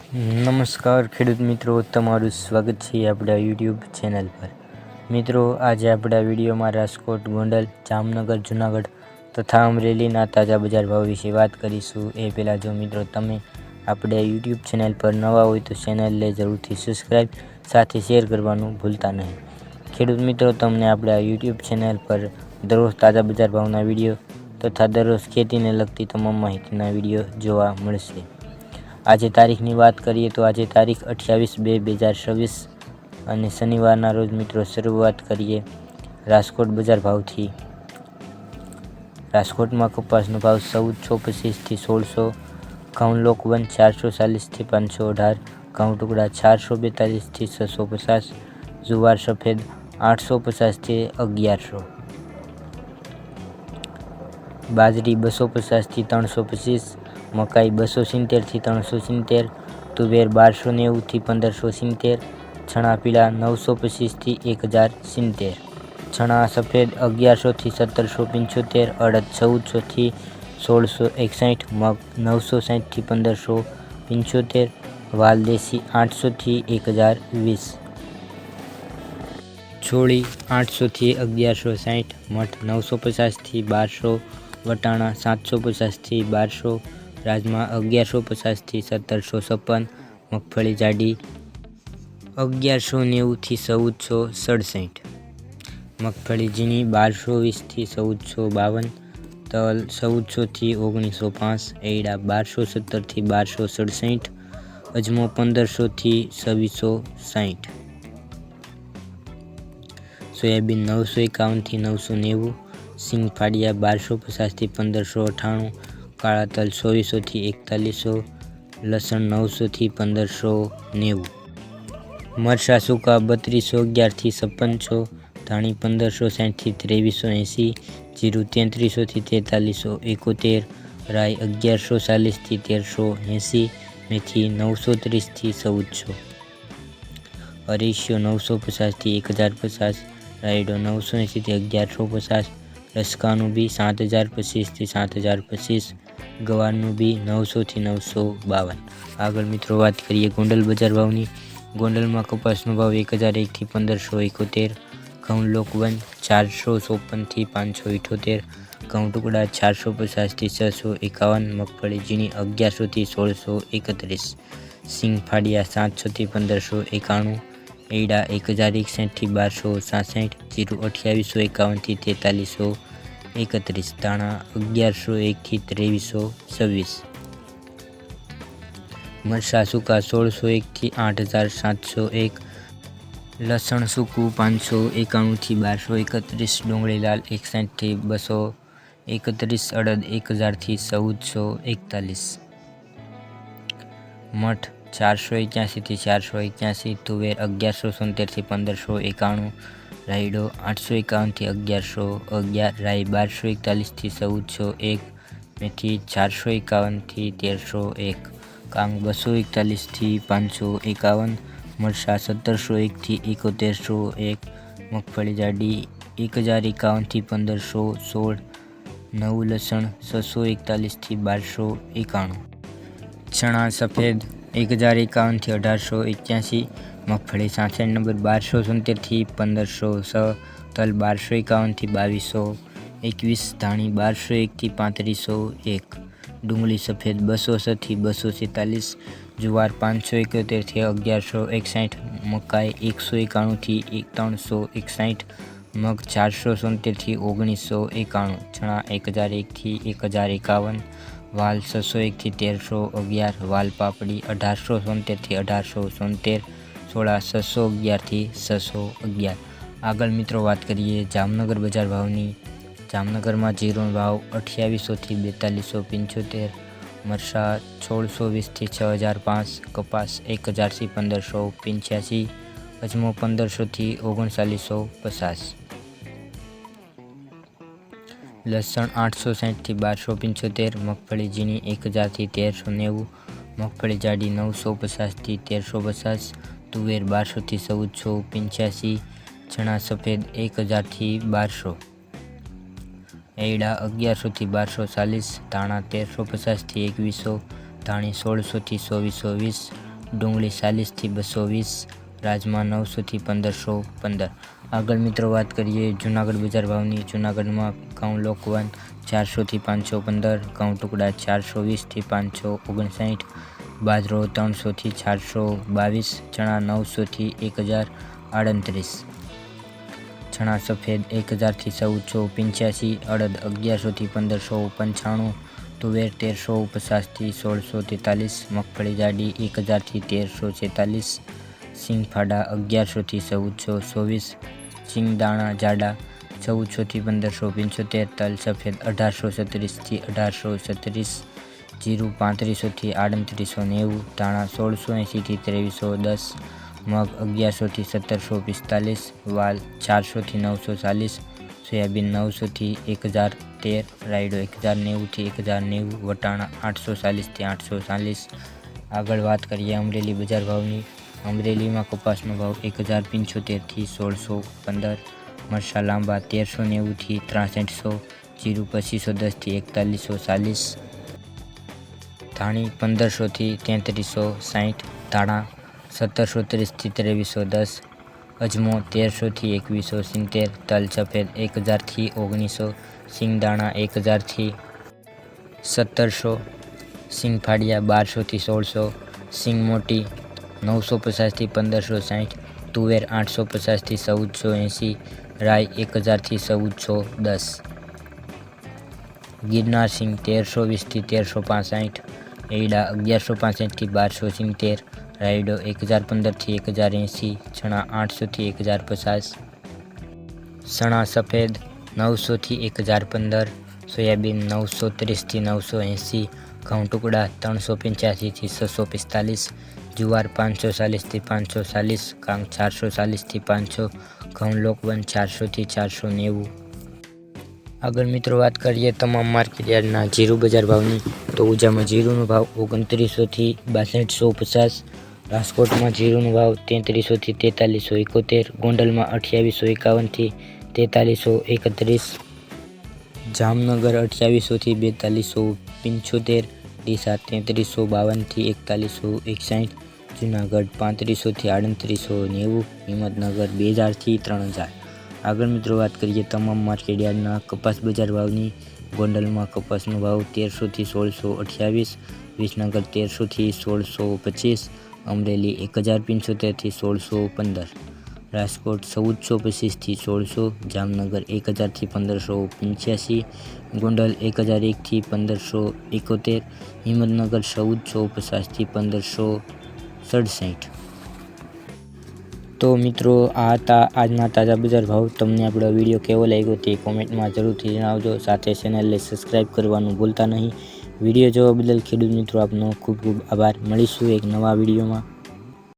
નમસ્કાર ખેડૂત મિત્રો, તમારું સ્વાગત છે આપણા યુટ્યુબ ચેનલ પર। મિત્રો, આજે આપણા વિડીયોમાં રાજકોટ, ગોંડલ, જામનગર, જૂનાગઢ તથા અમરેલીના તાજા બજાર ભાવ વિશે વાત કરીશું। એ પહેલાં જો મિત્રો તમે આપણે યુટ્યુબ ચેનલ પર નવા હોય તો ચેનલને જરૂરથી સબસ્ક્રાઈબ સાથે શેર કરવાનું ભૂલતા નહીં। ખેડૂત મિત્રો, તમને આપણા યુટ્યુબ ચેનલ પર દરરોજ તાજા બજાર ભાવના વિડીયો તથા દરરોજ ખેતીને લગતી તમામ માહિતીના વિડીયો જોવા મળશે। આજે તારીખની વાત કરીએ તો આજે તારીખ 28/2/2026 અને શનિવારના રોજ મિત્રો શરૂઆત કરીએ રાજકોટ બજાર ભાવથી। રાજકોટમાં કપાસનો ભાવ 1425 થી 1600, ઘઉં લોકવન 440 થી 518, ઘઉં ટુકડા 442 થી 650, જુવાર સફેદ 850 થી 1100, બાજરી 250 થી 325, મકાઈ 270 થી 370, તુવેર 1290 થી 1570, ચણા પીળા 925 થી 1070, ચણા સફેદ 1100 થી 1775, અડદ 1400 થી 1661, મગ 960 થી 1575, વાલ દેશી 800 થી 1020, છોળી 800 થી 1160, મઠ 950 થી 1200, વટાણા 750 થી 1200, રાજમા 1150 થી 1756, મગફળી જાડી 1190 થી 1467, મગફળી ઝીણી 1220 થી 1452, તલ 1400 થી 1905, એરડા 1270 થી 1267, અજમો 1500 થી 2660, સોયાબીન 951 થી 990, સિંગ ફાડિયા 1250 થી 1598, કાળા તલ 2400 થી 4100, લસણ 900 થી 1590, મરચાં સૂકા 3211 થી 5600, ધાણી 1560 થી 2380, જીરું 3300 થી 4371, રાઈ 1140 થી 1380, મેથી 930 થી 1400, અરીસિયો 950 થી 1050, રાયડો 980 થી 1150, રસકાનું બી 7025 થી 7025, ગવારનું બી 900 થી 952। આગળ મિત્રો વાત કરીએ ગોંડલ બજાર ભાવની। ગોંડલમાં કપાસનો ભાવ 1001 થી 1571, ઘઉં લોકવન 454 થી 578, ઘઉં ટુકડા 450 થી 651, મગફળી ઝીણી 1100 થી 1631, સિંગ ફાડિયા 700 થી 1591, એરડા 1061 થી 1266, જીરું 2851 થી 4331, ધાણા 1101 થી 2326, મરચાં સૂકા 1601 થી 8701, લસણ સૂકું 591 થી 1231, ડુંગળી લાલ 61 થી 231, અડદ 1000 થી 1441, મઠ 481 થી 481, તુવેર 1170 થી 1591, રાયડો 851 થી 1111, રાઈ 1241 થી 1401, મેથી 451 થી 1301, કાંગ 241 થી 551, મરચાં 1701 થી 7101, મગફળી જાડી 1051 થી 1516, નવું લસણ 641 થી 1291, ચણા સફેદ 1051 થી 1881, મગફળી 66 નંબર 1270 થી 1506, તલ 1251 થી 2221, ધાણી 1201 થી 3501, ડુંગળી સફેદ 206 થી 246, જુવાર 571 થી 1161, મકાઈ 191 થી 361, મગ 470 થી 1991, ચણા 1001 થી 1051, વાલ 601 થી 1311, વાલ પાપડી 1870 થી 1870, સોળા 611 થી 611। આગળ મિત્રો વાત કરીએ જામનગર બજાર ભાવની। જામનગરમાં જીરુનો ભાવ 2800 થી 4275, મરચાં 1620 થી 6005, કપાસ 1000 થી 1585, અજમો 1500 થી 3950, લસણ 860 થી 1275, મગફળી ઝીણી 1000 થી 1390, મગફળી જાડી 950 થી 1350, તુવેર 1200 થી 1485, ચણા સફેદ 1000 થી 1200, એરડા 1100 થી 1240, ધાણા 1350 થી 2100, ધાણી 1600 થી 2420, ડુંગળી 40થી 220, રાજમા 900થી 1515। આગળ મિત્રો વાત કરીએ જૂનાગઢ બજાર ભાવની। જૂનાગઢમાં ઘઉં લોકવન 400થી 515, ઘઉં ટુકડા 420થી 559, બાજરો 300થી 422, ચણા 900થી 1038, ચણા સફેદ 1000થી 1485, અડદ 1100થી 1595, તુવેર 1350થી 1643, મગફળી જાડી 1000થી 1346, સિંગફાડા 1100થી 1424, સિંગદાણા જાડા 1400થી 1575, તલ સફેદ 1836થી 1836, જીરું 3500થી 3890, ધાણા 1680થી 2310, મગ 1100થી 1745, વાલ 400થી 940, સોયાબીન 900થી 1013, રાયડો 1090થી 1090, વટાણા 840થી 840। આગળ વાત કરીએ અમરેલી બજાર ભાવની। અમરેલીમાં કપાસનો ભાવ 1075થી 1615, મરચાં લાંબા 1390થી 6300, જીરું 2510થી 4140, ધાણી 1500થી 3360, ધાણા 1730થી 2310, અજમો 1300થી 2170, તલ સફેદ 1000થી 1900, સિંગદાણા 1000થી 1700, સિંગફાડિયા 1200થી 1600, સિંગ મોટી 950થી 1560, તુવેર 850થી 1480, રાઈ 1000થી 1410, ગિરનાર સિંગ 1320થી 1365, એડા 1165થી 1270, રાયડો 1015થી 1080, ચણા 800થી 1050, ચણા સફેદ 900થી 1015, સોયાબીન 930થી 980, ઘઉં ટુકડા 385થી 645, જુવાર 540થી 540, કાંગ 440થી 500, ઘઉં લોકવન 400થી 490। આગળ મિત્રો વાત કરીએ તમામ માર્કેટ યાર્ડના જીરું બજાર ભાવની। તો ઉજામાં જીરુંનો ભાવ 2900થી 6250, રાજકોટમાં જીરુંનો ભાવ 3300થી 4371, ગોંડલમાં 2851થી 4331, જામનગર 2800થી 4275, ડીસા 3352થી 4161, જૂનાગઢ 3500થી 3890, હિંમતનગર 2000થી 3000। આગળ મિત્રો વાત કરીએ તમામ માર્કેટ યાર્ડના કપાસ બજાર ભાવની। ગોંડલમાં કપાસનો ભાવ 1300થી 1628, વિસનગર 1300થી 1625, અમરેલી 1075થી 1615, રાજકોટ 1425થી 1600, જામનગર 1000થી 1585, ગોંડલ 1001થી 1571, હિંમતનગર 1450થી 1567। તો મિત્રો આ હતા આજના તાજા બજાર ભાવ। તમને આપણો વિડીયો કેવો લાગ્યો તે કોમેન્ટમાં જરૂરથી જણાવજો, સાથે ચેનલને સબસ્ક્રાઈબ કરવાનું ભૂલતા નહીં। વિડીયો જોવા બદલ ખેડૂત મિત્રો આપનો ખૂબ ખૂબ આભાર। મળીશું એક નવા વિડીયોમાં।